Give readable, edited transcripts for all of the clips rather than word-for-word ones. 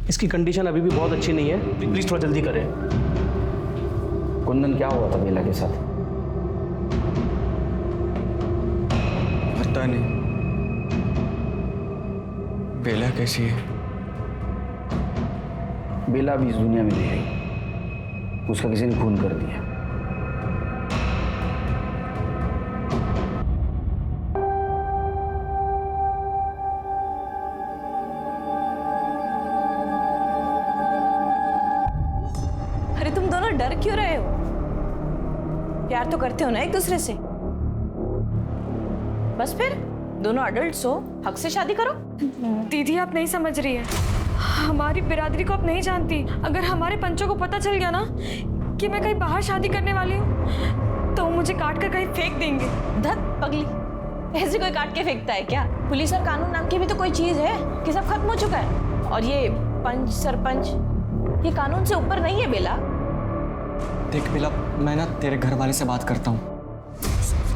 इसकी कंडीशन अभी भी बहुत अच्छी नहीं है, प्लीज थोड़ा जल्दी करें। कुंदन, क्या हुआ था बेला के साथ? पता नहीं। बेला कैसी है? बेला अभी इस दुनिया में नहीं रही, उसका किसी ने खून कर दिया। अरे तुम दोनों डर क्यों रहे हो? प्यार तो करते हो ना एक दूसरे से। बस फिर दोनों अडल्ट्स हो, हक से शादी करो। दीदी आप नहीं समझ रही है, हमारी बिरादरी को आप नहीं जानती। अगर हमारे पंचों को पता चल गया ना कि मैं कहीं बाहर शादी करने वाली हूँ तो वो मुझे काट कर कहीं फेंक देंगे। धत पगली, ऐसे कोई काट के फेंकता है क्या? पुलिस और कानून नाम की भी तो कोई चीज है कि सब खत्म हो चुका है। और ये पंच सरपंच, ये कानून से ऊपर नहीं है बेला। देख बेला, मैं ना तेरे घर वाले से बात करता हूँ,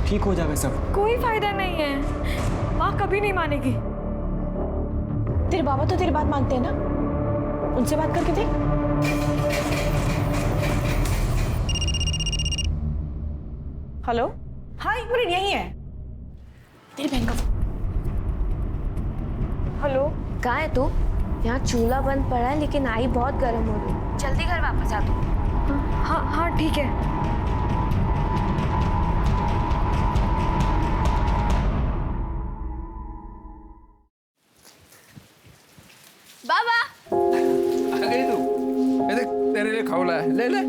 ठीक हो जाएगा सब। कोई फायदा नहीं है, माँ कभी नहीं मानेगी। तेरे बाबा तो तेरी बात मानते हैं ना, उनसे बात करके देख। हेलो, हाँ एक मिनट, यही है तेरी बहन का। हेलो, कहाँ है तू? यहाँ चूल्हा बंद पड़ा है लेकिन आई बहुत गर्म हो रही है। जल्दी घर वापस आ तू। हाँ हाँ ठीक है। बाबा आ गई तू? ये देख तेरे लिए खौला है, ले ले।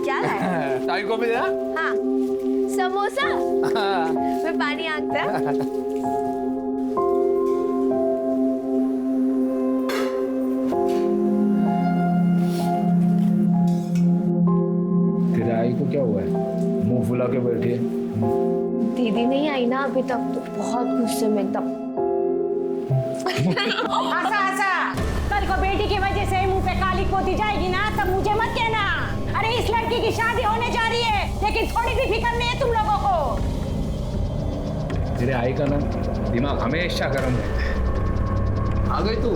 क्या है? ताई को भी दे। हाँ, समोसा। मैं पानी आंकता। तेरे आई को क्या हुआ है? मुंह फुला के बैठी है। दीदी नहीं आई ना अभी तक, तो बहुत गुस्से में एकदम। कल को बेटी की वजह से मुंह पे काली पोती जाएगी ना, तब मुझे मत कहना। अरे इस लड़की की शादी होने जा रही है, लेकिन थोड़ी भी फिक्र नहीं है तुम लोगों को। तेरे आई का ना दिमाग हमेशा गर्म रहता है। आ गई तू?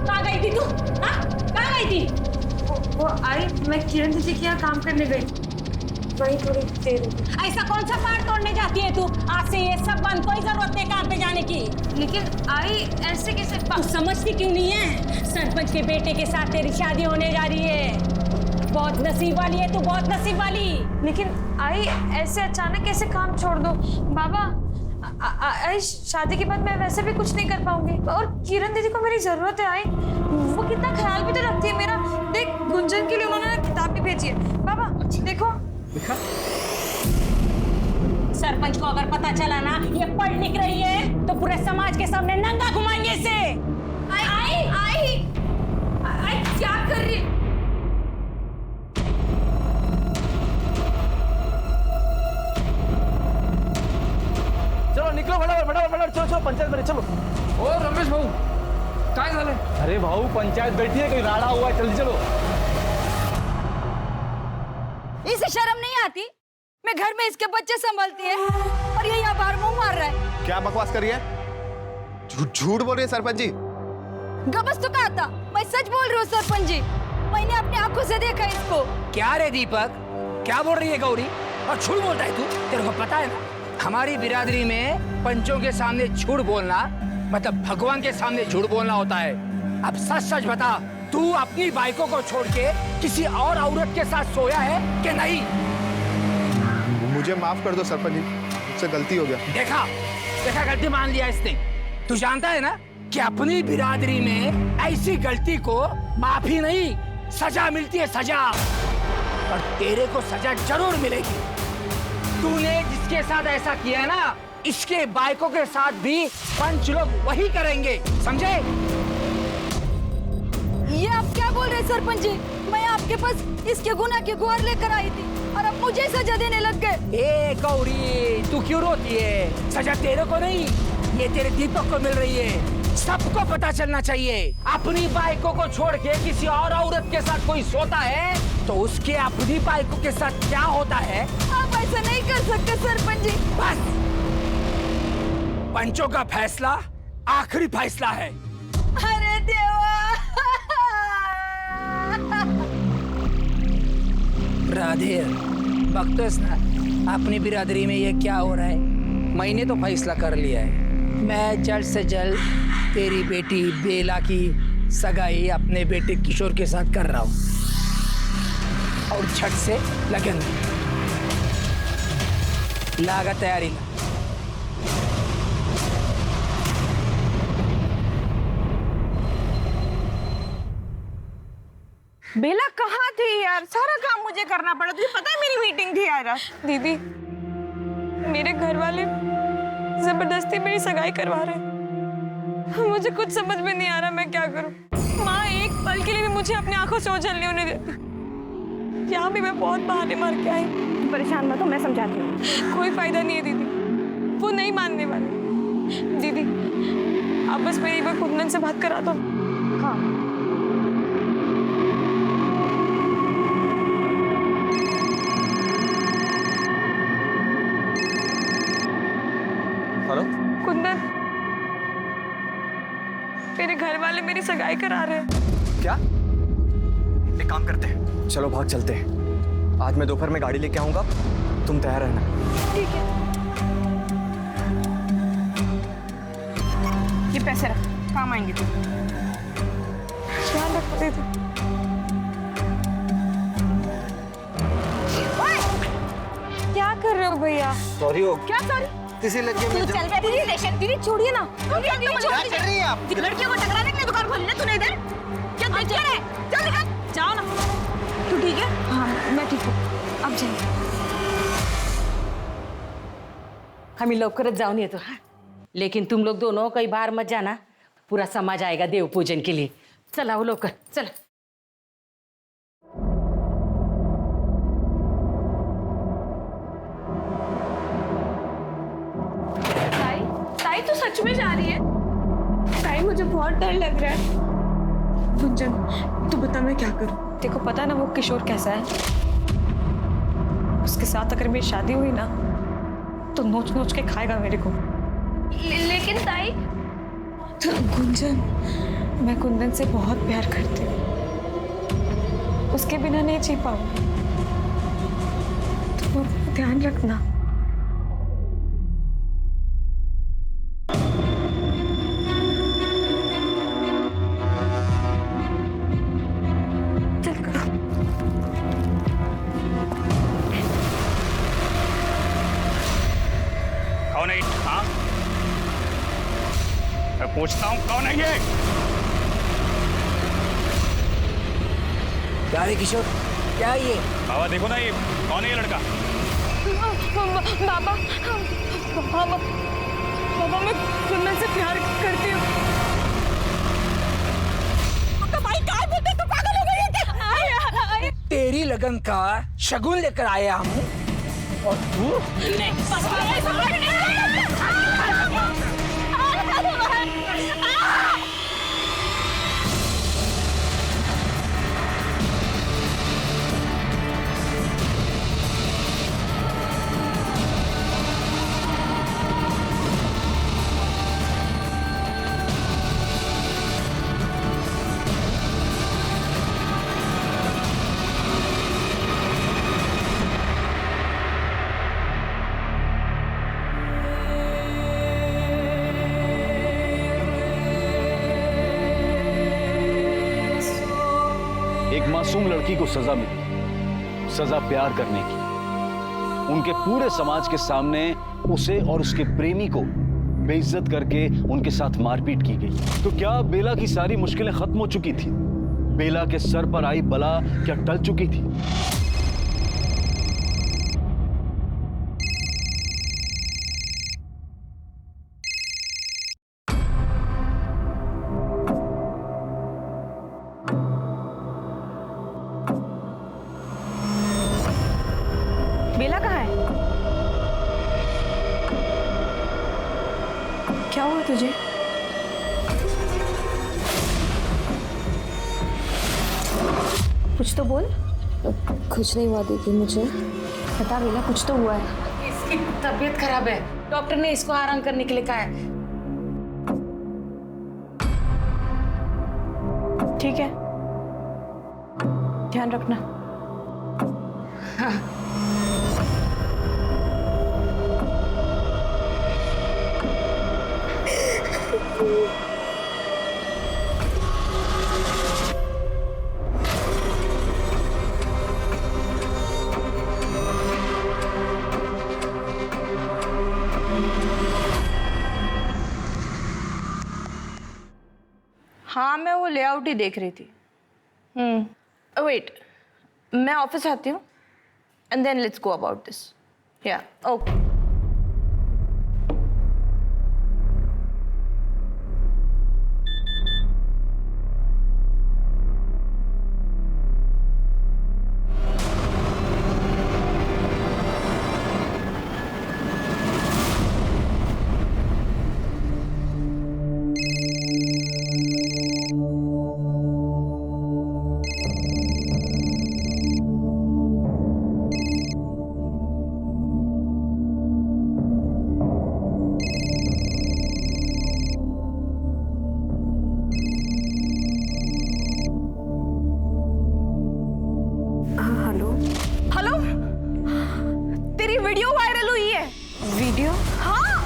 कहाँ गई थी तू? हाँ? कहाँ गई थी? वो आई, मैं किरण दीदी के यहाँ काम करने गई, वही थोड़ी देर हो गई। ऐसा कौन सा पार तोड़ने जाती है तू? आज से ये सब बंद, कोई जरूरत नहीं काम पे जाने की। लेकिन आई ऐसे कैसे? तू समझती क्यों नहीं है? सरपंच के बेटे के साथ तेरी शादी होने जा रही है। बहुत नसीब वाली है तू, बहुत नसीब वाली। लेकिन आई ऐसे अचानक कैसे काम छोड़ दो? बाबा, आई शादी के बाद मैं वैसे भी कुछ नहीं कर पाऊंगी, और किरण दीदी को मेरी जरूरत है। आई वो कितना ख्याल भी तो रखती है मेरा। देख, गुंजन के लिए उन्होंने किताब भी भेजी है। बाबा देखो। सरपंच को अगर पता चला ना ये पढ़ लिख रही है तो पूरे समाज के सामने नंगा घुमाएंगे इसे। आई आई आई क्या कर रही? चलो निकलो, फटाफट चलो पंचायत में चलो। ओ रमेश भाऊ, काय झालं? अरे भाऊ, पंचायत बैठी है, कहीं राड़ा हुआ है, जल्दी चलो। इसे शर्म नहीं आती? मैं घर में इसके बच्चे संभालती है और ये यहाँ बाहर मुंह मार रहा है। क्या बकवास कर रही है? झूठ बोल रही है सरपंच जी। गबस तो कहा था, मैं सच बोल रही हूँ सरपंच जी। मैंने अपनी आंखों से देखा इसको। क्या रे दीपक, क्या बोल रही है गौरी? और झूठ बोलता है तू? तेरे को पता है ना, हमारी बिरादरी में पंचों के सामने झूठ बोलना मतलब भगवान के सामने झूठ बोलना होता है। अब सच सच बता, तू अपनी बाइकों को छोड़ के किसी और औरत के साथ सोया है कि नहीं? मुझे माफ कर दो सरपंच जी, मुझसे गलती हो गया। देखा देखा, गलती मान लिया इसने। तू जानता है ना कि अपनी बिरादरी में ऐसी गलती को माफी नहीं, सजा मिलती है, सजा। और तेरे को सजा जरूर मिलेगी। तूने जिसके साथ ऐसा किया है ना, इसके बाइकों के साथ भी पंच लोग वही करेंगे, समझे? ये आप क्या बोल रहे सरपंच जी? मैं आपके पास इसके गुनाह की गुहार लेकर आई थी और अब मुझे सजा देने लग गए। ए गौरी, तू क्यों रोती है? सजा तेरे को नहीं, ये तेरे दीपक को मिल रही है। सबको पता चलना चाहिए, अपनी बाइकों को छोड़ के किसी और औरत के साथ कोई सोता है तो उसके अपनी बाइकों के साथ क्या होता है। आप ऐसा नहीं कर सकते सरपंच जी। बस, पंचों का फैसला आखिरी फैसला है। अरे देव राधे, बख्तोस ना अपनी बिरादरी में ये क्या हो रहा है। मैंने तो फैसला कर लिया है, मैं जल्द से जल्द तेरी बेटी बेला की सगाई अपने बेटे किशोर के साथ कर रहा हूँ और झट से लगन लागा तैयारी ला। बेला कहाँ थी यार? सारा काम मुझे करना पड़ा, तुझे पता है मेरी मीटिंग थी यार। दीदी, मेरे घर वाले जबरदस्ती मेरी सगाई करवा रहे हैं। मुझे कुछ समझ में नहीं आ रहा मैं क्या करूं। माँ एक पल के लिए भी मुझे अपनी आंखों से ओझल नहीं होने देती। यहाँ भी मैं बहुत बहाने मार के आई। परेशान मत हो, मैं समझाती हूँ। कोई फायदा नहीं है दीदी, वो नहीं मानने वाले। दीदी आप बस मेरी एक बार कुंदन से बात करा दो। हाँ हेलो कुंदन, मेरे घर वाले मेरी सगाई करा रहे हैं। क्या? एक काम करते हैं, चलो भाग चलते हैं। आज मैं दोपहर में गाड़ी लेके आऊंगा, तुम तैयार रहना। ठीक है। ये पैसे रख, काम आएंगे तुम। ध्यान रखो दीदी। क्या कर रहे हो भैया? सॉरी हो क्या सॉरी? किसी लड़के तू चल बे दीदी स्टेशन। दीदी छोड़िए ना, दीदी छोड़ कर रही है आप? लड़कियों को टकराने के लिए दुकान खोली ना तूने इधर? क्या देख क्या रहे? चल निकल, जाओ ना। तू ठीक है? हाँ मैं ठीक हूँ, अब जाइए। हम लवकरच जाऊन येतो हा, लेकिन तुम लोग दोनों कई बार मत जाना, पूरा समाज आएगा देव पूजन के लिए। चला हो लवकर, चला। ताई, ताई तू सच में जा रही है? ताई मुझे बहुत डर लग रहा है। गुंजन तू बता मैं क्या करूं? देखो पता ना वो किशोर कैसा है, उसके साथ अगर मेरी शादी हुई ना तो नोच नोच के खाएगा मेरे को। लेकिन ताई तो गुंजन, मैं कुंदन से बहुत प्यार करती हूँ, उसके बिना नहीं जी पाऊंगी। तो ध्यान रखना। कौन है? हाँ मैं पूछता हूँ कौन है ये? क्या रे किशोर, क्या है ये? बाबा देखो ना, ये कौन है ये लड़का? बाबा, बाबा, बाबा मैं कुंदन से प्यार करती हूँ। भाई क्या बोलते, तू पागल हो गई है क्या? तेरी लगन का शगुन लेकर आया हूँ और तू एक मासूम लड़की को सजा मिली, सजा प्यार करने की। उनके पूरे समाज के सामने उसे और उसके प्रेमी को बेइज्जत करके उनके साथ मारपीट की गई। तो क्या बेला की सारी मुश्किलें खत्म हो चुकी थी? बेला के सर पर आई बला क्या टल चुकी थी? बेला कहाँ है? क्या हुआ तुझे? कुछ तो बोल। कुछ नहीं हुआ दीदी, मुझे बता बेला, कुछ तो हुआ है। इसकी तबीयत खराब है, डॉक्टर ने इसको आराम करने के लिए कहा है। ठीक है, ध्यान रखना। हाँ, मैं वो लेआउट ही देख रही थी। वेट, मैं ऑफिस आती हूँ and then let's go about this. Yeah okay. Hello, तेरी वीडियो वायरल हुई है। वीडियो? हाँ,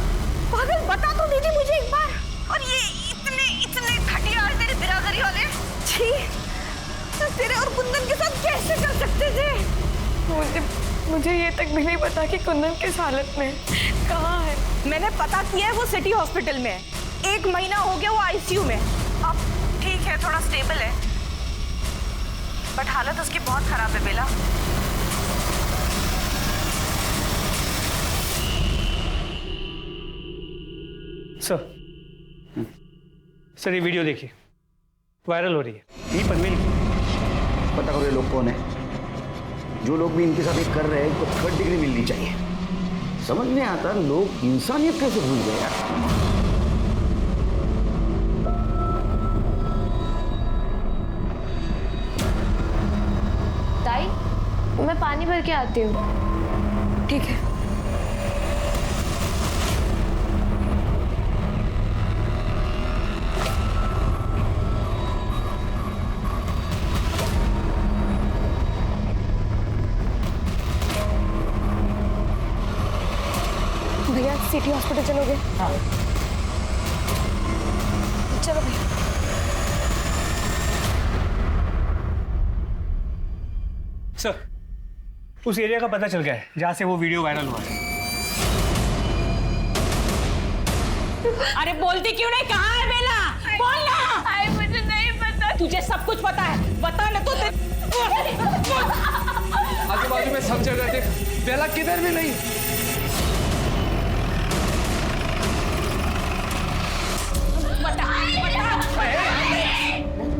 पागल, बता तो दीजिए मुझे एक बार। और ये इतने घटिया तेरे बिरादरी वाले, छी, तो तेरे और कुंदन के साथ कैसे कर सकते थे? मुझे ये तक भी नहीं पता कि कुंदन किस हालत में कहाँ है। मैंने पता किया है, वो सिटी हॉस्पिटल में है। 1 महीना हो गया वो आईसीयू में। अब ठीक है, थोड़ा स्टेबल है, बट हालत उसकी बहुत खराब है बेला। सर ये वीडियो देखिए, वायरल हो रही है। ये पनवेल की। पता करो ये लोग कौन है? जो लोग भी इनके साथ ये कर रहे हैं इनको 3rd डिग्री मिलनी चाहिए। समझ नहीं आता लोग इंसानियत कैसे भूल गए यार। ताई, मैं पानी भर के आती हूँ। ठीक है। भैया सिटी हॉस्पिटल चलोगे? हाँ। चलो भैया। सर, उस एरिया का पता चल गया है जहाँ से वो वीडियो वायरल हुआ है। अरे बोलती क्यों नहीं? कहाँ है बेला? बोलना। आई मुझे नहीं पता। तुझे सब कुछ पता है, बता ना तो। आजू बाजू में सब जगह देख, बेला किधर भी नहीं।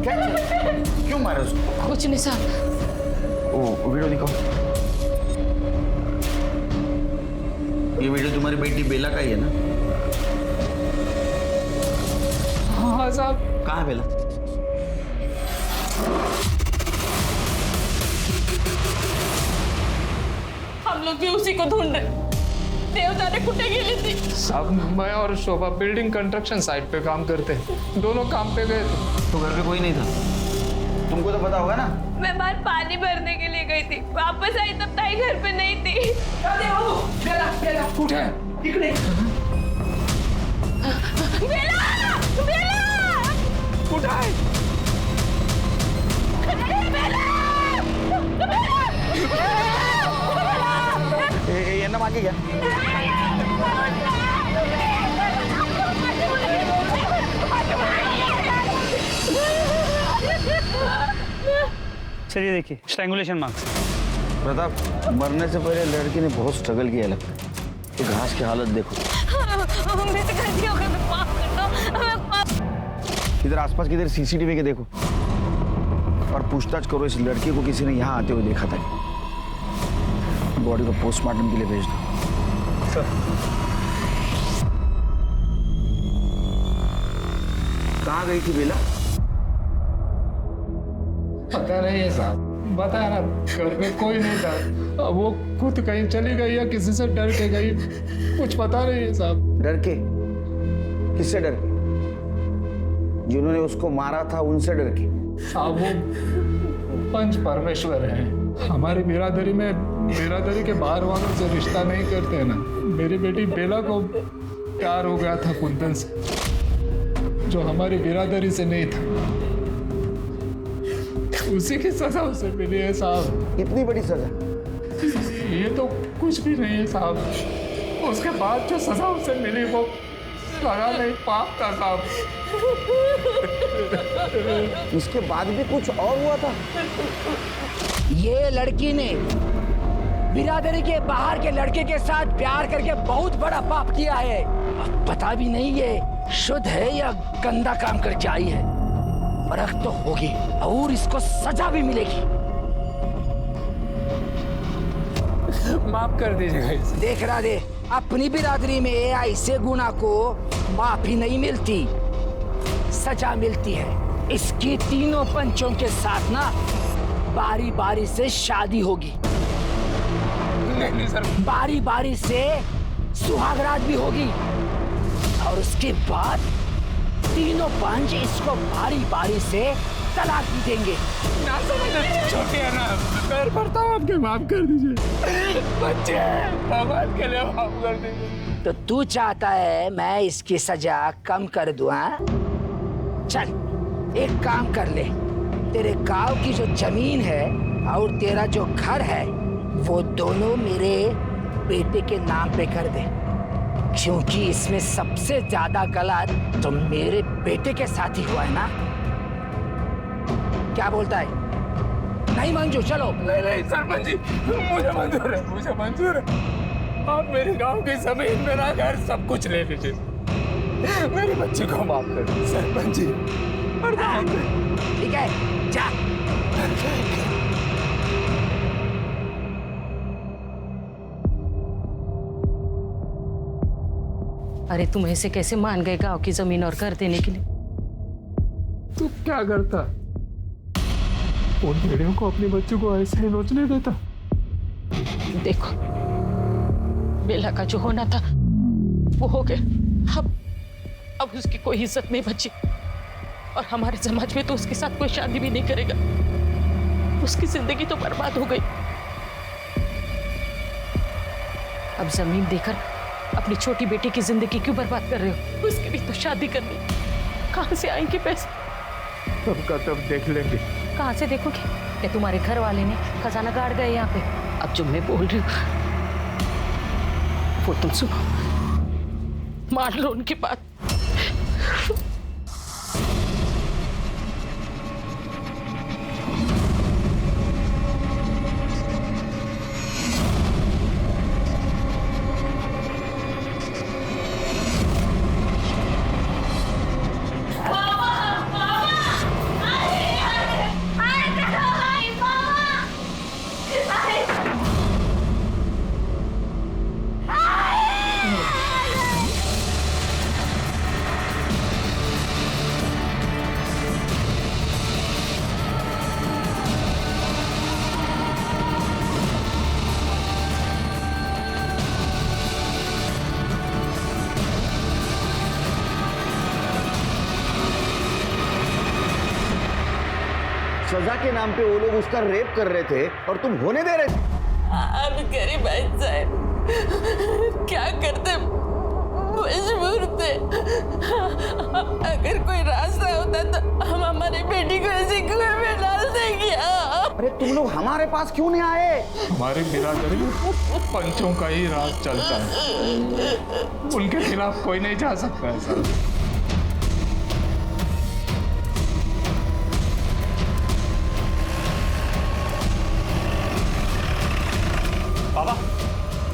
क्या क्यों मारा उसको? कुछ नहीं साहब। ओ वीडियो दिखाओ। ये वीडियो तुम्हारी बेटी बेला का ही है ना? हाँ साहब। कहाँ है बेला? हम लोग भी उसी को ढूंढ रहे। देवता ने कुटे गेली थी। साहब मैं और शोभा बिल्डिंग कंस्ट्रक्शन साइट पे काम करते हैं, दोनों काम पे गए थे। तो घर पे कोई नहीं था? तुमको तो पता होगा ना। मैं बाहर पानी भरने के लिए गई थी, वापस आई तब ताई घर पे नहीं थी। बेला, बेला, उठ है, इकडे। बेला, बेला, उठ है। ये ना मांगे क्या? चलिए देखिए, स्ट्रैंगुलेशन मार्क्स। प्रताप, मरने से पहले लड़की ने बहुत स्ट्रगल किया लगता है। तो घास की हालत देखो। मेरे गलती हो गई, मैं माफ कर दो। इधर आसपास किधर सीसीटीवी के देखो और पूछताछ करो इस लड़की को किसी ने यहाँ आते हुए देखा था। बॉडी को पोस्टमार्टम के लिए भेज दो। कहाँ गई थी बेला? पता नहीं है साहब, बता ना, घर में कोई नहीं था। अब वो खुद कहीं चली गई या किसी से डर के गई, कुछ पता नहीं है साहब। डर के? किससे डर के? जिन्होंने उसको मारा था उनसे डर के? साहब वो पंच परमेश्वर हैं। हमारी बिरादरी में बिरादरी के बाहर वालों से रिश्ता नहीं करते हैं ना। मेरी बेटी बेला को प्यार हो गया था कुंदन से, जो हमारी बिरादरी से नहीं था। उसी की सजा उसे मिली है साहब। इतनी बड़ी सजा? ये तो कुछ भी नहीं है साहब। उसके बाद जो सजा उसे मिली वो सजा नहीं, पाप था साहब। इसके बाद भी कुछ और हुआ था? ये लड़की ने बिरादरी के बाहर के लड़के के साथ प्यार करके बहुत बड़ा पाप किया है। अब पता भी नहीं ये शुद्ध है या गंदा काम करके आई है। परख तो होगी और इसको सजा भी मिलेगी। माफ कर दीजिएगा इसे। देख रहा दे, अपनी बिरादरी में ऐसे गुनाह को माफी नहीं मिलती, सजा मिलती है। इसकी तीनों पंचों के साथ ना बारी बारी से शादी होगी। नहीं सर। बारी बारी से सुहागरात भी होगी और उसके बाद तीनों पंच इसको बारी बारी से तलाक भी देंगे। ना समझ, छोटे है ना, पैर पड़ता हूँ आपके, माफ कर दीजिए। बच्चे भगवान के लिए माफ कर दीजिए। तो तू चाहता है मैं इसकी सजा कम कर दूं? हाँ, चल एक काम कर ले, तेरे गांव की जो जमीन है और तेरा जो घर है वो दोनों मेरे बेटे के नाम पे कर दे, क्योंकि इसमें सबसे ज्यादा गलत तो मेरे बेटे के साथ ही हुआ है ना। क्या बोलता है? नहीं मंजूर? चलो। नहीं सरपंच जी, मुझे मंजूर है, मुझे मंजूर है। आप मेरे गांव की जमीन, मेरा घर, सब कुछ ले लीजिए। मेरे बच्चे को माफ कर दीजिए सरपंच जी। ठीक है, जा। अरे तुम ऐसे कैसे मान गए गांव की जमीन और घर देने के लिए? तू क्या करता? उन भेड़ियों को अपने बच्चों को ऐसे ही नोचने देता? देखो, बेला का जो होना था वो हो गया। अब उसकी कोई इज्जत नहीं बची और हमारे समाज में तो उसके साथ कोई शादी भी नहीं करेगा। उसकी जिंदगी तो बर्बाद हो गई। अब जमीन देकर अपनी छोटी बेटी की जिंदगी क्यों बर्बाद कर रहे हो? उसकी भी तो शादी करनी। कहां से आएंगे पैसे? तब का तब देख लेंगे। कहां से देखोगे? क्या तुम्हारे घर वाले ने खजाना गाड़ गए यहाँ पे? अब जो मैं बोल रही हूँ वो तुम सुनो, मान लो उनकी बात। सजा के नाम पे वो लोग उसका रेप कर रहे थे और तुम होने दे रहे थे। अब गरीब साहब क्या करते, मजबूर थे। अगर कोई रास्ता होता तो हम हमारी बेटी को ऐसे कुएं में डाल देंगे। अरे तुम लोग हमारे पास क्यों नहीं आए? हमारी बिरादरी में पंचों का ही राज चलता है, उनके खिलाफ कोई नहीं जा सकता है सर। बाबा,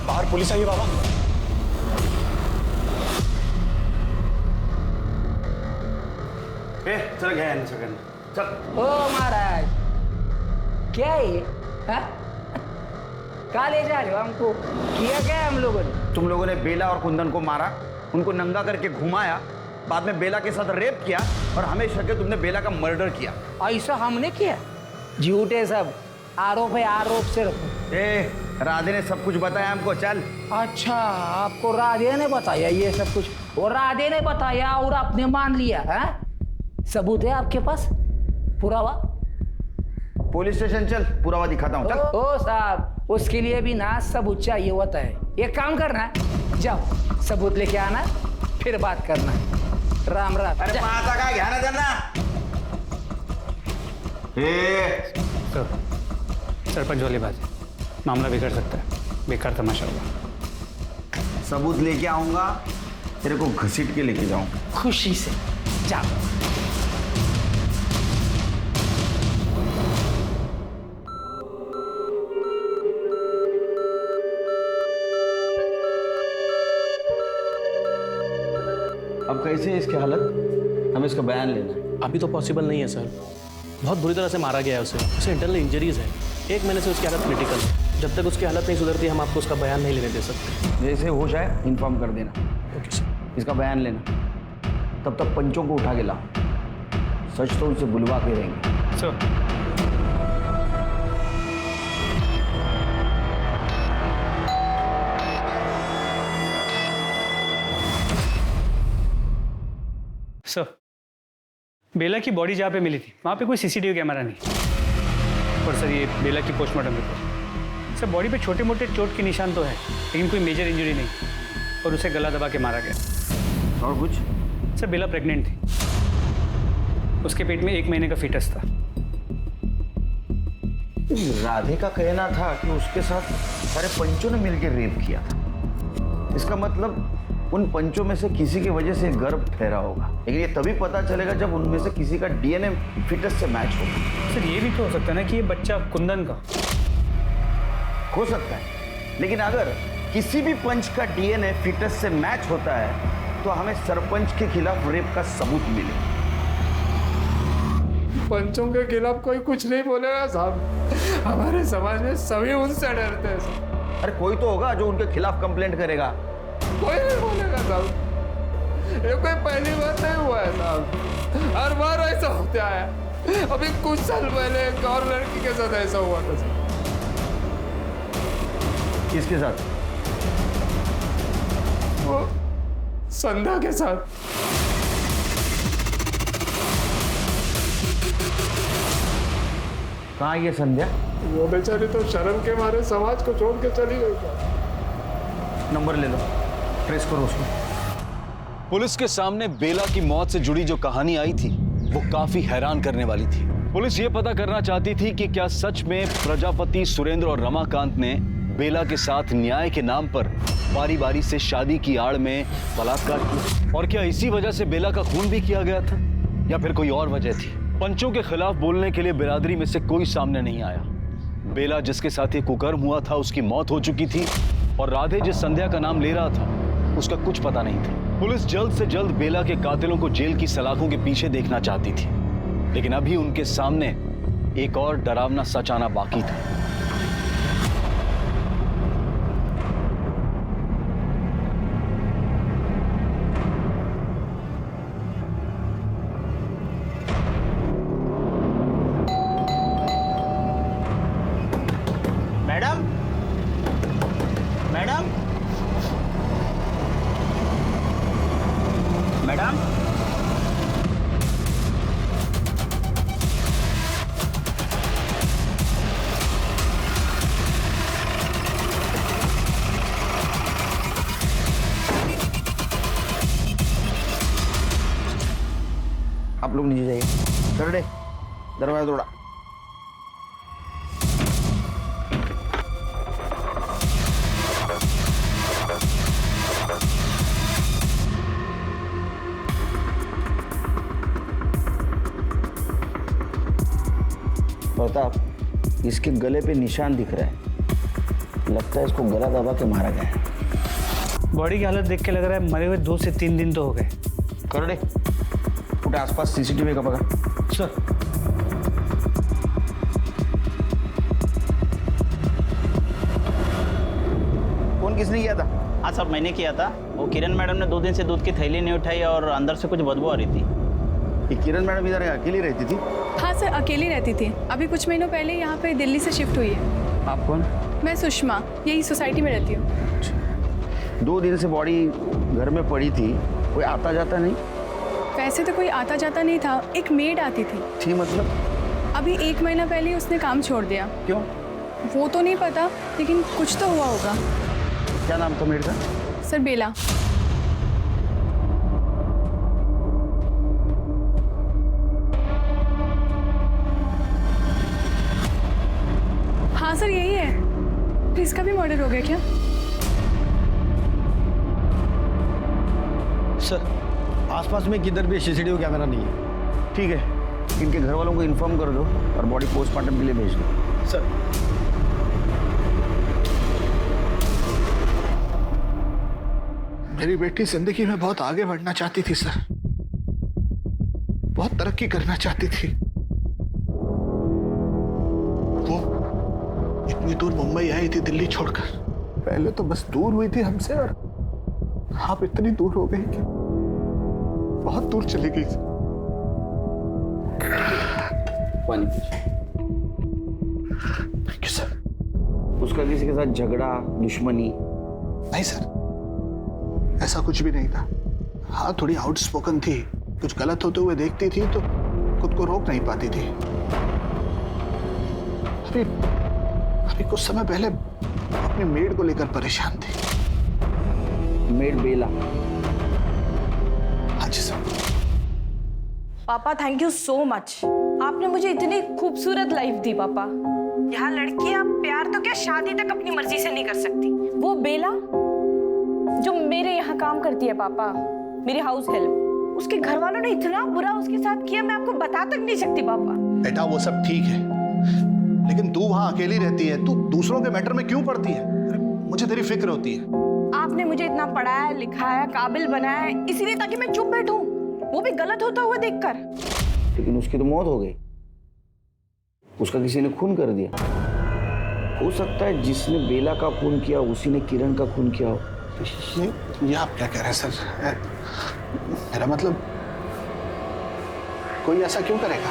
बाहर पुलिस आई है बाबा। चल गया चल। ओ महाराज, क्या है ये? कहाँ ले जा रहे हो हमको? किया क्या हम लोगों ने? तुम लोगों ने बेला और कुंदन को मारा, उनको नंगा करके घुमाया, बाद में बेला के साथ रेप किया और हमें शक है तुमने बेला का मर्डर किया। ऐसा हमने किया? झूठे सब, आरोप है, आरोप सिर्फ। राधे ने सब कुछ बताया हमको। चल। अच्छा, आपको राधे ने बताया ये सब कुछ? और राधे ने बताया और आपने मान लिया है? सबूत है आपके पास? पुरावा? पुलिस स्टेशन चल, पुरावा दिखाता हूँ। चल। ओ साहब, उसके लिए भी ना सबूत चाहिए होता है। एक काम करना, जाओ सबूत लेके आना, फिर बात करना। राम राम। अरे माता का ज्ञान है करना। सरपंच वाली बात है, मामला बिगड़ सकता है, बेकार तमाशा होगा। सबूत लेके आऊंगा, तेरे को घसीट के लेके जाऊंगा। खुशी से जाओ। अब कैसे है इसकी हालत? हमें इसका बयान लेना है। अभी तो पॉसिबल नहीं है सर, बहुत बुरी तरह से मारा गया है उसे इंटरनल इंजरीज है। 1 महीने से उसकी हालत क्रिटिकल है। जब तक उसकी हालत नहीं सुधरती हम आपको उसका बयान नहीं लेने दे सकते। जैसे हो जाए इन्फॉर्म कर देना। Okay sir. इसका बयान लेना, तब तक पंचों को उठा के लाओ। सच तो उनसे बुलवा के रहेंगे। सर सर, बेला की बॉडी जहाँ पे मिली थी वहाँ पे कोई सीसीटीवी कैमरा नहीं। और सर ये बेला की पोस्टमार्टम रिपोर्ट, सर बॉडी पे छोटे मोटे चोट के निशान तो है, लेकिन कोई मेजर इंजरी नहीं, और उसे गला दबा के मारा गया। और कुछ? सर बेला प्रेग्नेंट थी, उसके पेट में 1 महीने का फीटस था। राधे का कहना था कि उसके साथ सारे पंचों ने मिलकर रेप किया था। इसका मतलब उन पंचों में से किसी की वजह से गर्भ ठहरा होगा, लेकिन ये तभी पता चलेगा जब उनमें से किसी का डीएनए फिटस से मैच होगा। सर ये भी तो हो सकता है ना कि ये बच्चा कुंदन का हो सकता है, लेकिन अगर किसी भी पंच का डीएनए फिटस से मैच होता है तो हमें सरपंच के खिलाफ रेप का सबूत मिले। पंचों के खिलाफ कोई कुछ नहीं बोलेगा साहब, हमारे समाज में सभी उनसे डरते हैं साहब। अरे कोई तो होगा जो उनके खिलाफ कंप्लेंट करेगा। कोई नहीं बोलेगा साहब, ये कोई पहली बार नहीं हुआ है साहब, हर बार ऐसा होता है। अभी कुछ साल पहले एक और लड़की के साथ ऐसा हुआ था साहब। किसके साथ? वो संध्या के साथ। कहाँ ये संध्या? वो बेचारी तो शर्म के मारे समाज को छोड़ के चली गई था। नंबर ले लो, ट्रेस करो उसको। पुलिस के सामने बेला की मौत से जुड़ी जो कहानी आई थी वो काफी हैरान करने वाली थी। पुलिस ये पता करना चाहती थी कि क्या सच में प्रजापति, सुरेंद्र और रमाकांत ने बेला के साथ न्याय के नाम पर बारी बारी से शादी की आड़ में बलात्कार किया, और क्या इसी वजह से बेला का खून भी किया गया था, या फिर कोई और वजह थी। पंचों के खिलाफ बोलने के लिए बिरादरी में से कोई सामने नहीं आया। बेला जिसके साथ ये कुकर्म हुआ था उसकी मौत हो चुकी थी, और राधे जिस संध्या का नाम ले रहा था उसका कुछ पता नहीं था। पुलिस जल्द से जल्द बेला के कातिलों को जेल की सलाखों के पीछे देखना चाहती थी, लेकिन अभी उनके सामने एक और डरावना सच आना बाकी था। मैडम, मैडम, मैडम, आप लोग नीचे जाइए। कर दे, दरवाजा तोड़ा। प्रताप, इसके गले पे निशान दिख रहा है, लगता है इसको गला दबा के मारा गया है। बॉडी की हालत देख के लग रहा है मरे हुए 2 से 3 दिन तो हो गए। कर दे, उठ आसपास सीसीटीवी का पकड़। सर, फोन किसने किया था? हाँ सर मैंने किया था। वो किरण मैडम ने 2 दिन से दूध की थैली नहीं उठाई और अंदर से कुछ बदबू आ रही थी। ये किरण मैडम इधर अकेली रहती थी? हाँ सर, अकेली रहती थी। अभी कुछ महीनों पहले यहाँ पे दिल्ली से शिफ्ट हुई है। आप कौन? मैं सुषमा, यही सोसाइटी में रहती हूँ। 2 दिन से बॉडी घर में पड़ी थी, कोई आता जाता नहीं? वैसे तो कोई आता जाता नहीं था, एक मेड आती थी। थी मतलब? अभी 1 महीना पहले उसने काम छोड़ दिया। क्यों? वो तो नहीं पता, लेकिन कुछ तो हुआ होगा। क्या नाम था मेड का? सर बेला। हाँ सर यही है। तो इसका भी मर्डर हो गया क्या? सर आसपास में किधर भी सीसीटीवी कैमरा नहीं है। ठीक है, इनके घर वालों को इन्फॉर्म कर दो और बॉडी पोस्टमार्टम के लिए भेज दो। सर मेरी बेटी जिंदगी में बहुत आगे बढ़ना चाहती थी सर, बहुत तरक्की करना चाहती थी। वो इतनी दूर मुंबई आई थी दिल्ली छोड़कर। पहले तो बस दूर हुई थी हमसे, और आप इतनी दूर हो गई कि बहुत दूर चली गई। Thank you sir. उसका किसी के साथ झगड़ा, दुश्मनी? नहीं सर, ऐसा कुछ भी नहीं था। हाँ थोड़ी आउटस्पोकन थी, कुछ गलत होते हुए देखती थी तो खुद को रोक नहीं पाती थी। अभी कुछ समय पहले अपनी मेड को लेकर परेशान थी। मेड बेला? हाँ जी सर। पापा थैंक यू सो मच। आपने मुझे इतनी खूबसूरत लाइफ दी पापा। यहाँ लड़कियां प्यार तो क्या शादी तक अपनी मर्जी से नहीं कर सकती। वो बेला जो मेरे यहाँ काम करती है पापा, मेरी हाउस हेल्प, उसके घर वालों ने इतना बुरा उसके साथ किया, मैं आपको बता तक नहीं सकती पापा। बेटा वो सब ठीक है, लेकिन तू वहां अकेली रहती है, तू दूसरों के मैटर में क्यों पड़ती है? मुझे तेरी फिक्र होती है। आपने मुझे इतना पढ़ाया लिखाया, काबिल बनाया, इसीलिए ताकि मैं चुप बैठूं, वो भी गलत होता हुआ देखकर। लेकिन उसकी तो मौत हो गई, उसका किसी ने खून कर दिया। हो सकता है जिसने बेला का खून किया उसी ने किरण का खून किया हो। ये आप क्या कह रहे हैं सर? मेरा मतलब कोई ऐसा क्यों करेगा?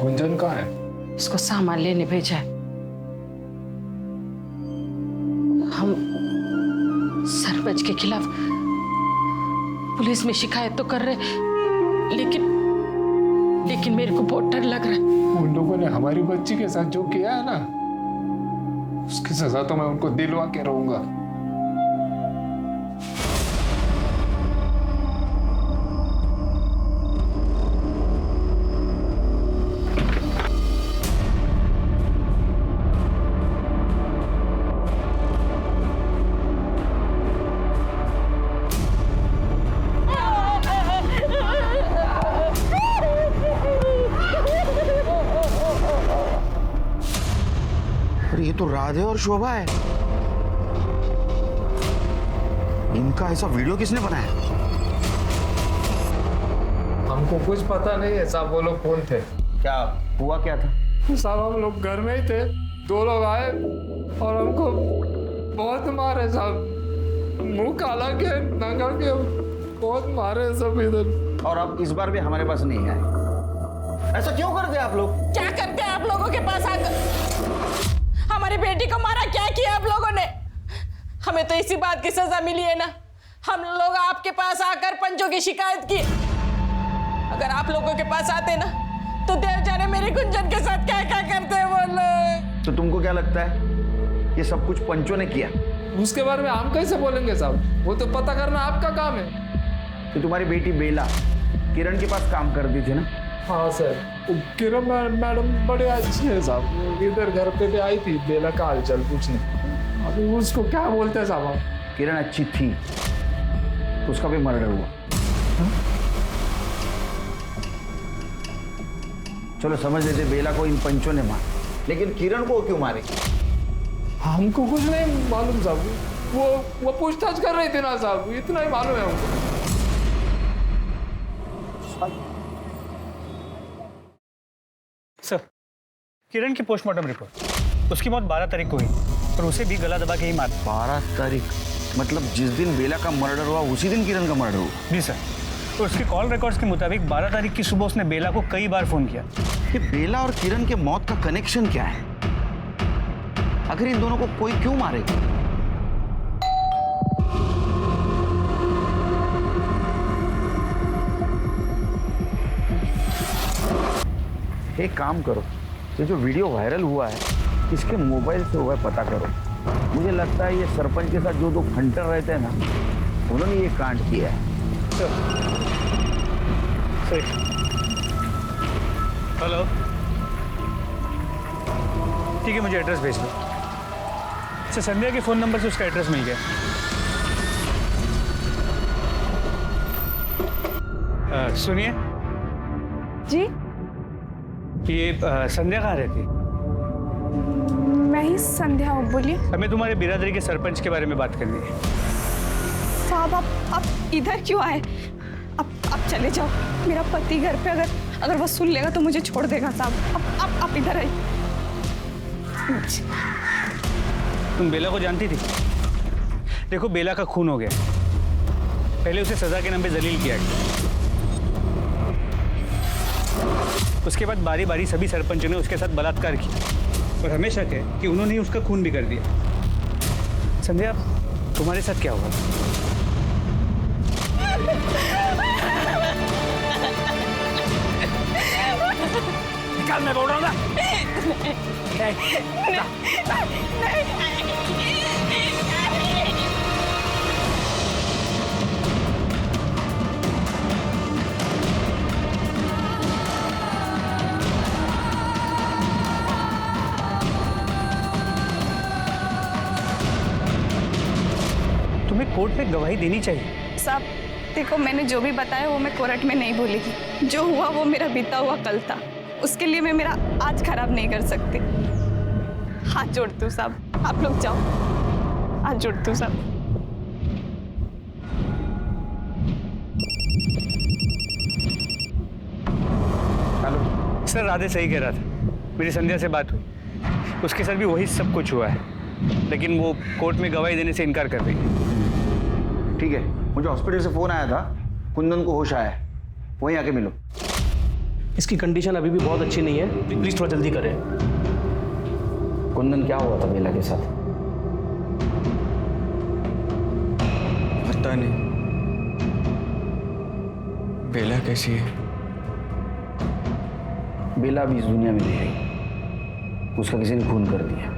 गुंजन कहाँ है? उसको सामान लेने भेजा है। हम सरपंच के खिलाफ पुलिस में शिकायत तो कर रहे, लेकिन मेरे को बहुत डर लग रहा है। उन लोगों ने हमारी बच्ची के साथ जो किया है ना, उसकी सजा तो मैं उनको दिलवा के रहूंगा। ये तो राधे और शोभा है। इनका ऐसा वीडियो किसने बनाया? हमको कुछ पता नहीं है साहब, वो लोग कौन थे? क्या हुआ क्या था? साहब हम लोग घर में ही थे, दो लोग आए और हमको बहुत मारे साहब, मुंह काला के नंगा के बहुत मारे सब इधर। और अब इस बार भी हमारे पास नहीं आए। ऐसा क्यों करते आप लोग? क्या करते हैं आप लोगों के पास आकर? हमारी बेटी को मारा, क्या किया आप लोगों ने? हमें तो इसी बात की सजा मिली है ना, हम लोग आपके पास आकर पंचों की शिकायत की। अगर आप लोगों के पास आते ना तो देव जाने मेरी गुंजन के साथ क्या क्या करते हैं वो लोग। तो तुमको क्या लगता है ये सब कुछ पंचों ने किया? उसके बारे में हम कैसे बोलेंगे साहब, वो तो पता करना आपका काम है। तो तुम्हारी बेटी बेला किरण के पास काम करती थी ना? हाँ सर, किरण मैडम बड़े अच्छी है साहब, इधर घर पे भी आई थी बेला का हालचाल पूछने। अभी उसको क्या बोलते हैं साहब? किरण अच्छी थी, उसका भी मर्डर हुआ। चलो समझ लेते बेला को इन पंचों ने मारा, लेकिन किरण को क्यों मारे? हमको कुछ नहीं मालूम साहब, वो पूछताछ कर रही थी ना साहब, इतना ही मालूम है हमको। सर, किरण की पोस्टमार्टम रिपोर्ट, उसकी मौत 12 तारीख को हुई और उसे भी गला दबा के ही मारा। 12 तारीख मतलब जिस दिन बेला का मर्डर हुआ उसी दिन किरण का मर्डर हुआ? जी सर, तो उसके कॉल रिकॉर्ड्स के मुताबिक 12 तारीख की सुबह उसने बेला को कई बार फोन किया। कि बेला और किरण के मौत का कनेक्शन क्या है? आखिर इन दोनों को कोई क्यों मारेगा? एक काम करो, ये जो वीडियो वायरल हुआ है किसके मोबाइल से हुआ है पता करो। मुझे लगता है ये सरपंच के साथ जो दो फंटर रहते हैं ना, उन्होंने ये कांड किया है। हेलो, ठीक है, मुझे एड्रेस भेज दो। अच्छा, संध्या के फ़ोन नंबर से उसका एड्रेस मिल गया। सुनिए जी, ये संध्या कहाँ रहती है? मैं ही संध्या हूँ, बोलिए। हमें तुम्हारे बिरादरी के सरपंच के बारे में बात करनी है। साहब आप इधर क्यों आए? आप चले जाओ। मेरा पति घर पे अगर वो सुन लेगा तो मुझे छोड़ देगा साहब। आप इधर आइए। तुम बेला को जानती थी? देखो, बेला का खून हो गया। पहले उसे सजा के नाम पे जलील किया गया, उसके बाद बारी बारी सभी सरपंचों ने उसके साथ बलात्कार किया और हमें शक है कि उन्होंने ही उसका खून भी कर दिया। संध्या, तुम्हारे साथ क्या हुआ? निकाल, मैं बोल रहा हूँ ना। तुम्हें कोर्ट में गवाही देनी चाहिए। साहब देखो, मैंने जो भी बताया वो मैं कोर्ट में नहीं बोलेगी। जो हुआ वो मेरा बीता हुआ कल था, उसके लिए मैं मेरा आज खराब नहीं कर सकती। हाथ जोड़ती हूँ साहब, आप लोग जाओ। हाथ जोड़ती हूँ साहब। हेलो सर, राधे सही कह रहा था। मेरी संध्या से बात हुई, उसके साथ भी वही सब कुछ हुआ है, लेकिन वो कोर्ट में गवाही देने से इनकार कर रही है। ठीक है, मुझे हॉस्पिटल से फोन आया था, कुंदन को होश आया है, वहीं आके मिलो। इसकी कंडीशन अभी भी बहुत अच्छी नहीं है, प्लीज थोड़ा जल्दी करें। कुंदन, क्या हुआ था बेला के साथ? पता नहीं। बेला कैसी है? बेला भी इस दुनिया में नहीं रही, उसका किसी ने खून कर दिया।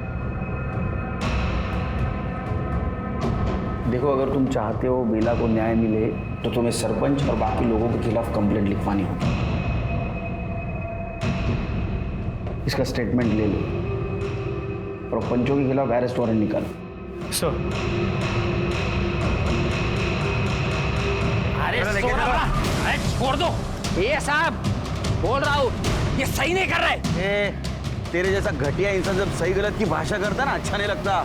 देखो, अगर तुम चाहते हो बेला को न्याय मिले तो तुम्हें सरपंच और बाकी लोगों के खिलाफ कंप्लेंट लिखवानी होगी। इसका स्टेटमेंट ले लो और पंचों के खिलाफ अरेस्ट वारंट निकालो। सो अरे छोड़ दो। ये साहब बोल रहा हूँ, ये सही नहीं कर रहे। तेरे जैसा घटिया इंसान जब सही गलत की भाषा करता ना, अच्छा नहीं लगता।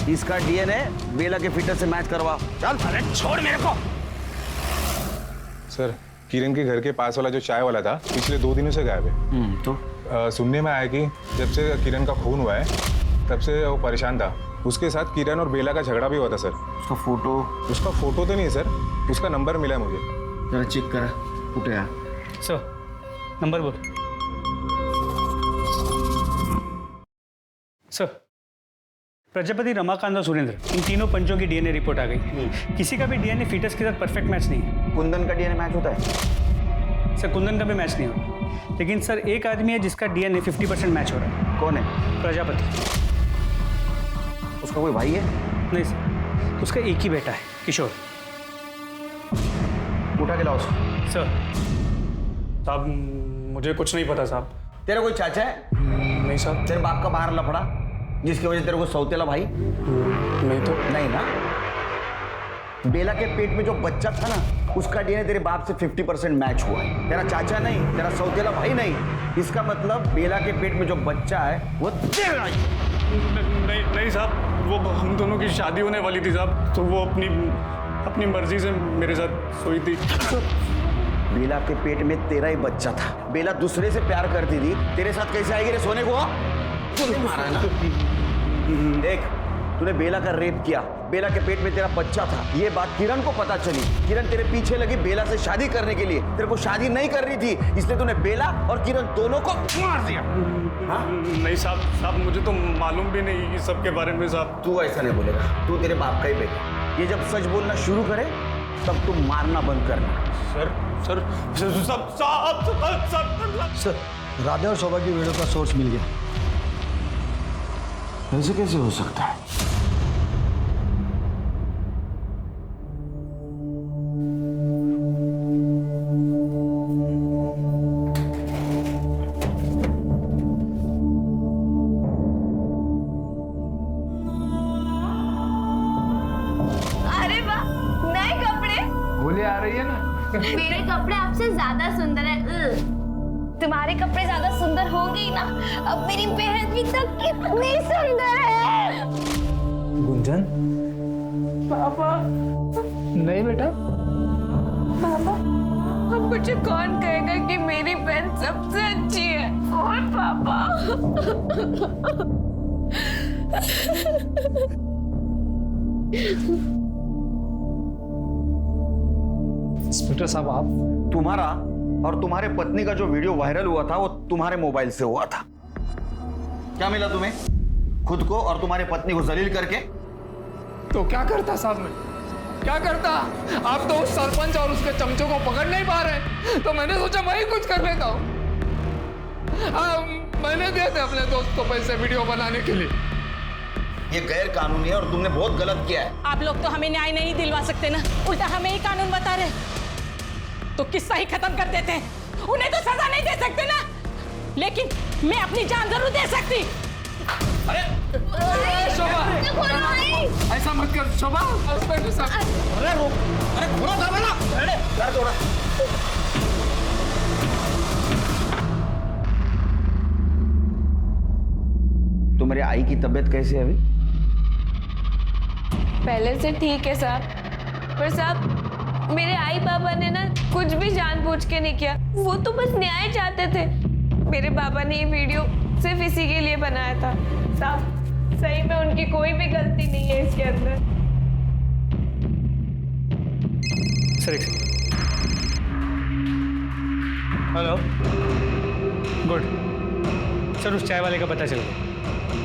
इसका डीएनए बेला के फिटर से मैच करवा। चल। अरे छोड़ मेरे को। सर, किरण के घर के पास वाला जो चाय वाला था पिछले 2 दिनों से गायब है। तो सुनने में आया कि जब से किरण का खून हुआ है तब से वो परेशान था। उसके साथ किरण और बेला का झगड़ा भी हुआ था सर। उसका फोटो तो नहीं है सर, उसका नंबर मिला है मुझे। जरा चेक करा, उठे आ। सर, नंबर बोल। सर, प्रजापति, रमाकांत और सुरेंद्र, इन तीनों पंचों की डीएनए रिपोर्ट आ गई। किसी का भी डीएनए फीटस के साथ परफेक्ट मैच नहीं है। कुंदन का डीएनए मैच होता है? सर, कुंदन का भी मैच नहीं होता, लेकिन सर एक आदमी है जिसका डीएनए 50% मैच हो रहा है। कौन है? प्रजापति। उसका कोई भाई है? नहीं सर, उसका एक ही बेटा है, किशोर। उठा के लाओ उसको। सर। साहब, मुझे कुछ नहीं पता साहब। तेरा कोई चाचा है? नहीं साहब। तेरे बाप का बाहर लफड़ा जिसकी वजह से तेरे को सौतेला भाई? नहीं तो। नहीं ना? बेला के पेट में जो बच्चा था ना, उसका डीएनए तेरे बाप से 50% मैच हुआ है। तेरा चाचा नहीं, तेरा सौतेला भाई नहीं। इसका मतलब बेला के पेट में जो बच्चा है वो तेरा ही। नहीं साहब, वो हम दोनों की शादी होने वाली थी साहब, तो वो अपनी मर्जी से मेरे साथ सोई थी। बेला के पेट में तेरा ही बच्चा था। बेला दूसरे से प्यार करती थी, तेरे साथ कैसे आएगी रे सोने को? तूने मारा ना। देख, तूने बेला का रेप किया, बेला के पेट में तेरा बच्चा था। ये बात किरण को पता चली। किरण तेरे पीछे लगी बेला से शादी करने के लिए। तेरे को शादी नहीं कर रही थी, इसलिए तूने बेला और किरण दोनों को मार दिया। हाँ? नहीं साहब, मुझे तो मालूम भी नहीं इस सब के बारे में साहब। तू ऐसा नहीं बोलेगा, तू तेरे बाप का ही बेटा। ये जब सच बोलना शुरू करे तब तुम मारना बंद करना। सर, राधे और शोभा की वीडियो का सोर्स मिल गया। ऐसे कैसे हो सकता है? अरे वाह, नए कपड़े। होली आ रही है ना। मेरे कपड़े आपसे ज्यादा सुंदर है। तुम्हारे कपड़े ज्यादा सुंदर होंगे ही ना। अब मेरी बहन भी तो कितनी सुंदर है। गुंजन, पापा, नहीं बेटा, पापा, अब मुझे कौन कहेगा कि मेरी बहन सबसे अच्छी है? और पापा। इंस्पेक्टर साहब आप, तुम्हारा और तुम्हारे पत्नी का जो वीडियो वायरल हुआ था वो तुम्हारे मोबाइल से हुआ था। क्या मिला तुम्हें खुद को और तुम्हारे पत्नी को जलील करके? तो क्या करता साहब मैं, क्या करता? आप तो उस सरपंच और उसके चमचों को पकड़ नहीं पा रहे, तो मैंने सोचा मैं ही कुछ कर लेता हूँ। मैंने दिए थे अपने दोस्त को पैसे वीडियो बनाने के लिए। ये गैर कानूनी है और तुमने बहुत गलत किया है। आप लोग तो हमें न्याय नहीं दिलवा सकते ना, उल्टा हमें ही कानून बता रहे। तो किस्सा ही खत्म कर देते हैं। उन्हें तो सजा नहीं दे सकते ना, लेकिन मैं अपनी जान जरूर दे सकती। अरे शोभा, ऐसा मत कर शोभा। इंस्पेक्टर साहब, अरे रुक, अरे घोड़ा था ना, अरे कर दो ना। तुम्हारी आई की तबीयत कैसी है अभी? पहले से ठीक है साहब, पर साहब मेरे आई बाबा ने ना कुछ भी जानबूझ के नहीं किया। वो तो बस न्याय चाहते थे। मेरे बाबा ने ये वीडियो सिर्फ इसी के लिए बनाया था। साहब सही में उनकी कोई भी गलती नहीं है इसके अंदर। सर हेलो, गुड सर, उस चाय वाले का पता चला,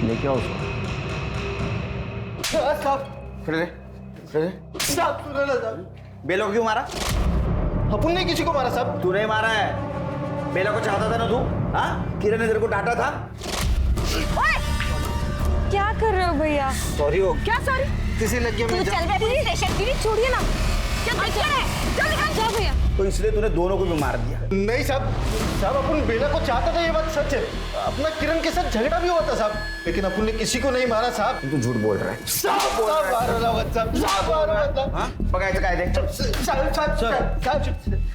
लेके आओ उसको। साहब बेला को क्यों मारा? अपन ने किसी को मारा साहब? तूने मारा है। बेला को चाहता था ना तू? हाँ, किरण ने तेरे को डांटा था। क्या कर रहे हो भैया? सॉरी हो। क्या सॉरी? किसी लग गया। तू चल रहा है स्टेशन की, छोड़िए ना। क्या देख रहे हैं? चल निकल जाओ भैया। तो इसलिए तूने दोनों को भी मार दिया? नहीं साहब, साहब अपन बेला को चाहता था, ये बात सच है। अपना किरण के साथ झगड़ा भी हुआ था साहब, लेकिन अपन ने किसी को नहीं मारा साहब। तू झूठ बोल रहा है। बघायचं काय ते?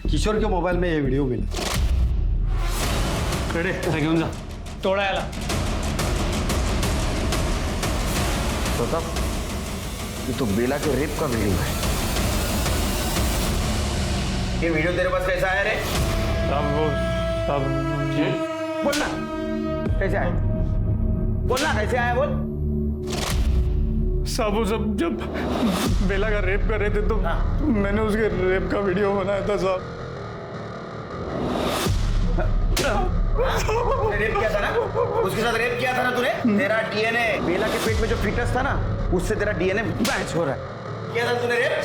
किशोर के मोबाइल में ये वीडियो मिला। रेडे घेऊन जा, तोडा याला। प्रताप, ये तो बेला के रेप का वीडियो है। ये वीडियो तेरे पास कैसा आया रे? सब बोलना कैसे आया? बोलना कैसे आया, बोल। साहब जब जब बेला का रेप कर रहे थे तो मैंने उसके रेप का वीडियो बनाया था साहब। रेप किया था ना, उसके साथ रेप किया था ना तूने। तेरा डीएनए बेला के पेट में जो फीटस था ना, उससे तेरा डीएनए मैच हो रहा है। किया था तूने रेप?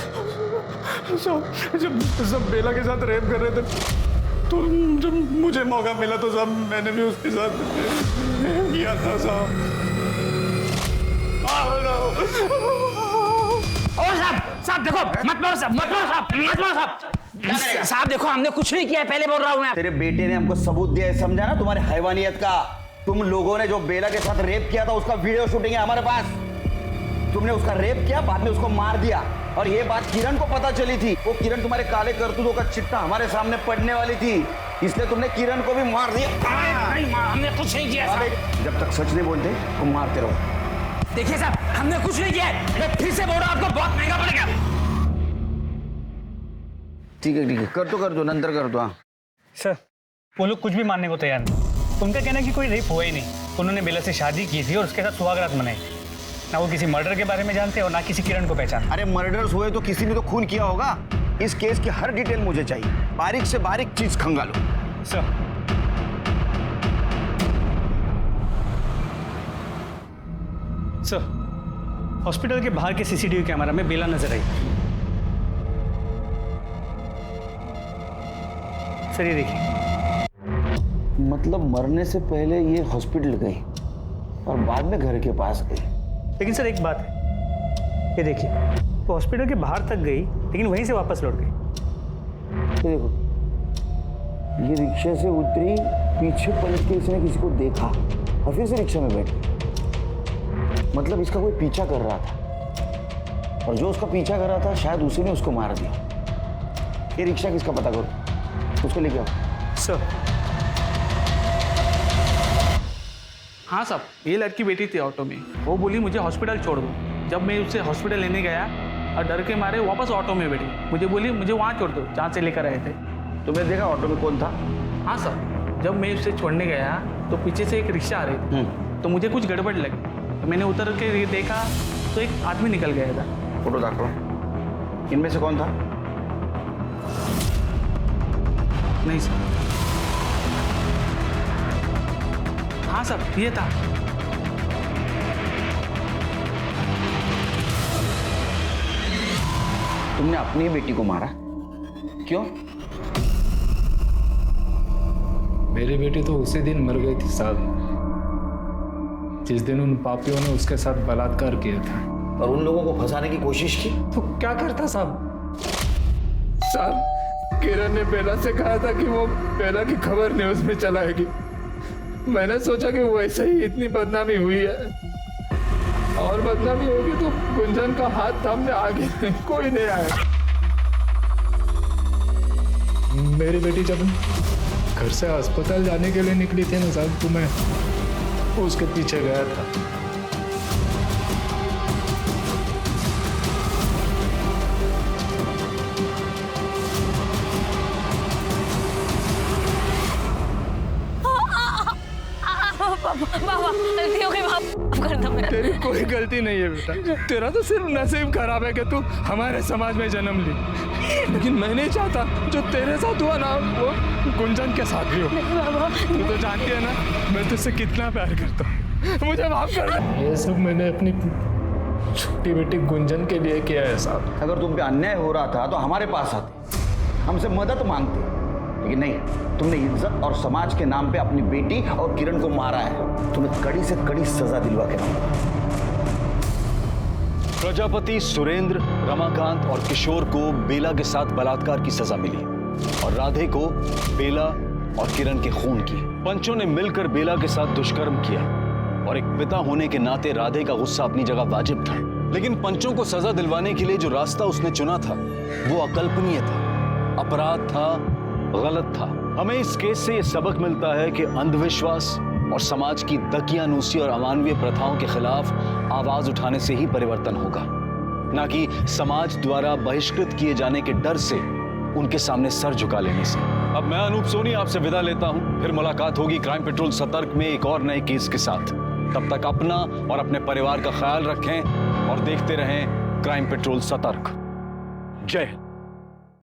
जब बेला के साथ रेप कर रहे थे तो जब मुझे मौका मिला तो साहब मैंने भी उसके साथ किया था साहब। साहब देखो, मत मारो साहब, मत मारो साहब, मत मारो साहब। साहब देखो, हमने कुछ नहीं किया है, पहले बोल रहा हूँ मैं। तेरे बेटे ने हमको सबूत दिया है, समझा ना, तुम्हारे हैवानियत का। तुम लोगों ने जो बेला के साथ रेप किया था उसका वीडियो शूटिंग है हमारे पास। तुमने उसका रेप किया, बाद में उसको मार दिया, और ये बात किरण को पता चली थी। वो किरण तुम्हारे काले करतूतों का चिट्ठा हमारे सामने पड़ने वाली थी, इसलिए तुमने किरण को भी मार दिया। नहीं, हमने कुछ नहीं किया साहब। जब तक सच नहीं बोलते तो मारते रहो। देखिए साहब, हमने कुछ नहीं किया है। मैं फिर से बोल रहा हूँ, आपको बहुत महंगा पड़ेगा। ठीक है, कर दो, नंतर कर दो। हाँ सर, वो लोग कुछ भी मानने को तैयार नहीं। उनका कहना है कि कोई रेप हुआ ही नहीं। उन्होंने बेला से शादी की थी और उसके साथ सुहागरात मनाई। ना वो किसी मर्डर के बारे में जानते और ना किसी किरण को पहचान। अरे मर्डर्स हुए तो किसी ने तो खून किया होगा। इस केस की हर डिटेल मुझे चाहिए, बारीक से बारीक चीज खंगालो। सर हॉस्पिटल के बाहर के सीसीटीवी कैमरा में बेला नजर आई। सर ये देखिए, मतलब मरने से पहले ये हॉस्पिटल गई और बाद में घर के पास गई। लेकिन सर एक बात है, ये देखिए वो हॉस्पिटल के बाहर तक गई लेकिन वहीं से वापस लौट गई। ये देखो, ये रिक्शा से उतरी, पीछे पलट के इसने किसी को देखा और फिर से रिक्शा में बैठ गई। मतलब इसका कोई पीछा कर रहा था और जो उसका पीछा कर रहा था शायद उसी ने उसको मार दिया। ये रिक्शा किसका पता करो, उसको लेके आओ। सर हाँ साहब, ये लड़की बैठी थी ऑटो में, वो बोली मुझे हॉस्पिटल छोड़ दो। जब मैं उसे हॉस्पिटल लेने गया और डर के मारे वापस ऑटो में बैठी, मुझे बोली मुझे वहाँ छोड़ दो जहाँ से लेकर आए थे। तुमने देखा ऑटो में कौन था? हाँ सर, जब मैं उसे छोड़ने गया तो पीछे से एक रिक्शा आ रही थी, तो मुझे कुछ गड़बड़ लगी, तो मैंने उतर के देखा तो एक आदमी निकल गया था। फोटो देखो, इनमें से कौन था? नहीं सर। हाँ सर, ये था। तुमने अपनी ही बेटी को मारा, क्यों? मेरी बेटी तो उसी दिन मर गई थी साहब, जिस दिन उन पापियों ने उसके साथ बलात्कार किया था। और उन लोगों को फंसाने की कोशिश की तो क्या करता साहब? साहब, किरण ने बेला से कहा था कि वो बेला की खबर न्यूज में चलाएगी। मैंने सोचा कि वैसे ही इतनी बदनामी हुई है और बदनामी होगी तो गुंजन का हाथ थामने आगे कोई नहीं आया। मेरी बेटी जब घर से अस्पताल जाने के लिए निकली थी ना साहब, तो मैं उसके पीछे गया था। बाबा गलती हो गई, माफ कर दो मेरा। तेरी कोई गलती नहीं है बेटा, तेरा तो सिर्फ नसीब खराब है कि तू हमारे समाज में जन्म ली। लेकिन मैं नहीं चाहता जो तेरे साथ हुआ ना वो गुंजन के साथ भी हो। तू तो जानती है ना मैं तुझसे कितना प्यार करता हूँ, मुझे माफ कर दे। ये सब मैंने अपनी छोटी बेटी गुंजन के लिए किया है साहब। अगर तुम पे अन्याय हो रहा था तो हमारे पास आते, हमसे मदद मांगते, लेकिन नहीं, तुमने इज्जत और समाज के नाम पे अपनी बेटी और किरण को मारा है। तुम्हें कड़ी से कड़ी सजा दिलवा के रहूंगा। प्रजापति सुरेंद्र, रमाकांत और किशोर को बेला के साथ बलात्कार की सजा मिली और राधे को बेला और किरण के खून की। पंचों ने मिलकर बेला के साथ दुष्कर्म किया और एक पिता होने के नाते राधे का गुस्सा अपनी जगह वाजिब था, लेकिन पंचों को सजा दिलवाने के लिए जो रास्ता उसने चुना था वो अकल्पनीय था, अपराध था, गलत था। हमें इस केस से यह सबक मिलता है कि अंधविश्वास और समाज की दकियानूसी और अमानवीय प्रथाओं के खिलाफ आवाज उठाने से ही परिवर्तन होगा, ना कि समाज द्वारा बहिष्कृत किए जाने के डर से उनके सामने सर झुका लेने से। अब मैं अनूप सोनी आपसे विदा लेता हूं, फिर मुलाकात होगी क्राइम पेट्रोल सतर्क में एक और नए केस के साथ। तब तक अपना और अपने परिवार का ख्याल रखें और देखते रहें क्राइम पेट्रोल सतर्क। जय हिंद।